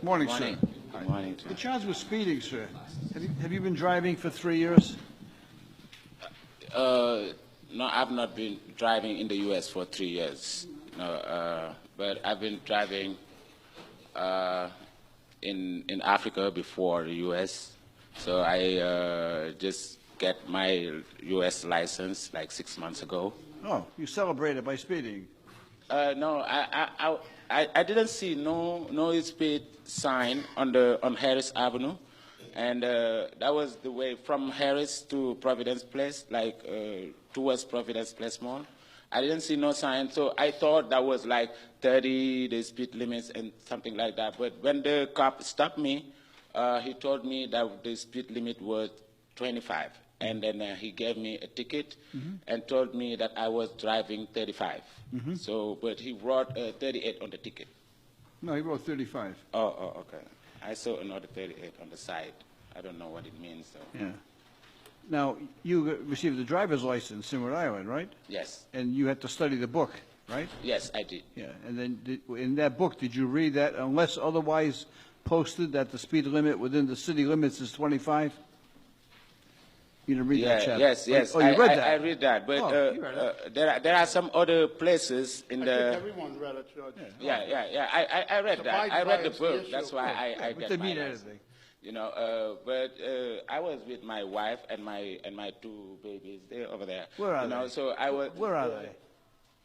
Morning, sir. Good morning. The charge was speeding, sir. Have you been driving for 3 years? No, I've not been driving in the U.S. for 3 years. No, but I've been driving in Africa before the U.S. So I just get my U.S. license like 6 months ago. Oh, you celebrated by speeding. No, I didn't see no speed sign on Harris Avenue, and that was the way from Harris to Providence Place, like towards Providence Place Mall. I didn't see no sign, so I thought that was like 30, the speed limits and something like that. But when the cop stopped me, he told me that the speed limit was 25. And then he gave me a ticket and told me that I was driving 35. So, but he wrote 38 on the ticket. No, he wrote 35. Oh, okay. I saw another 38 on the side. I don't know what it means, though. Yeah. Now, you received a driver's license in Rhode Island, right? Yes. And you had to study the book, right? Yes, I did. Yeah. And then in that book, did you read that unless otherwise posted that the speed limit within the city limits is 25? You didn't read that chapter? Yes. Oh, you read that? I read that, but there are some other places in the. I think everyone read it, Judge. Yeah. I read that. I read the book. That's why I But get they my mean license. anything. You know, but I was with my wife and my two babies. They're over there. Where are you know, they? So I was. Where are they?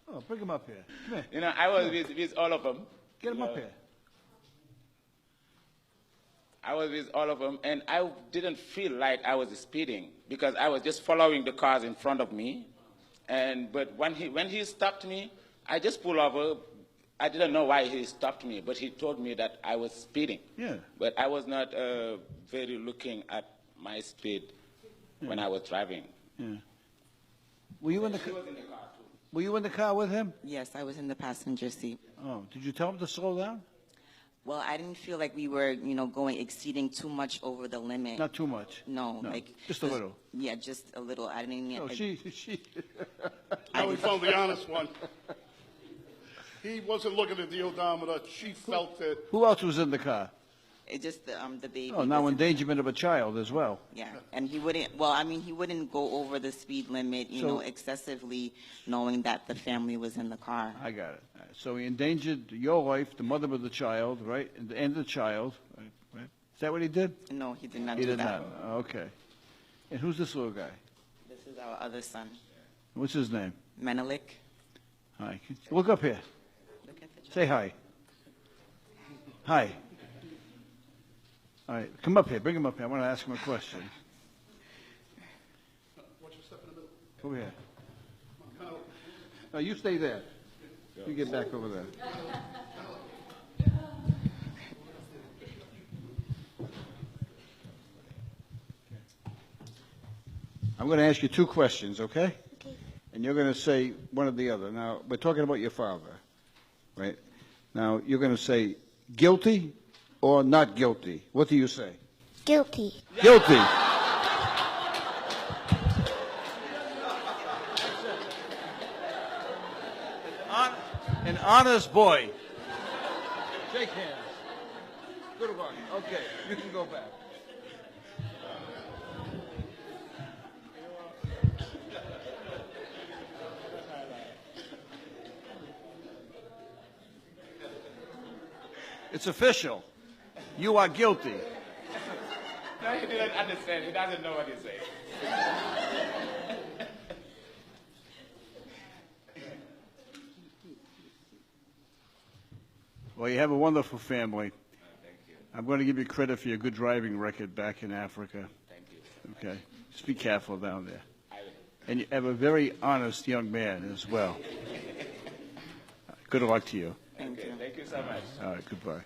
Oh, bring them up here. Come here. You know, I was with all of them. Get them up here. I was with all of them, and I didn't feel like I was speeding because I was just following the cars in front of me. But when he stopped me, I just pulled over. I didn't know why he stopped me, but he told me that I was speeding. Yeah. But I was not very looking at my speed when I was driving. Yeah. Were you in the He was in the car too. Were you in the car with him? Yes, I was in the passenger seat. Oh, did you tell him to slow down? Well, I didn't feel like we were, exceeding too much over the limit. Not too much. No, just a little. Yeah, just a little. I didn't. No, she. Now we found the honest one. He wasn't looking at the odometer. She felt it. Who else was in the car? It just the baby. Oh, now was in- endangerment of a child as well. Yeah, and he wouldn't. Well, I mean, he wouldn't go over the speed limit, excessively, knowing that the family was in the car. I got it. All right. So he endangered your life, the mother of the child, right, and the child. Right? Is that what he did? No, he did not He do did that. not. Okay. And who's this little guy? This is our other son, What's his name? Menelik. Hi. Look up here. Look at the Say hi. Hi. All right, come up here. Bring him up here. I want to ask him a question. Watch your step in the middle. Over here. No, you stay there. You get back over there. I'm going to ask you two questions, okay? Okay. And you're going to say one or the other. Now, we're talking about your father, right? Now, you're going to say guilty or not guilty. What do you say? Guilty. Guilty. An honest boy. Shake hands. Good work. Okay, you can go back. It's official. You are guilty. No, he didn't understand. He doesn't know what he's saying. Well, you have a wonderful family. Thank you. I'm going to give you credit for your good driving record back in Africa. Thank you. Okay? Just be careful down there. I will. And you have a very honest young man as well. Good luck to you. Thank you. Thank you so much. All right, goodbye.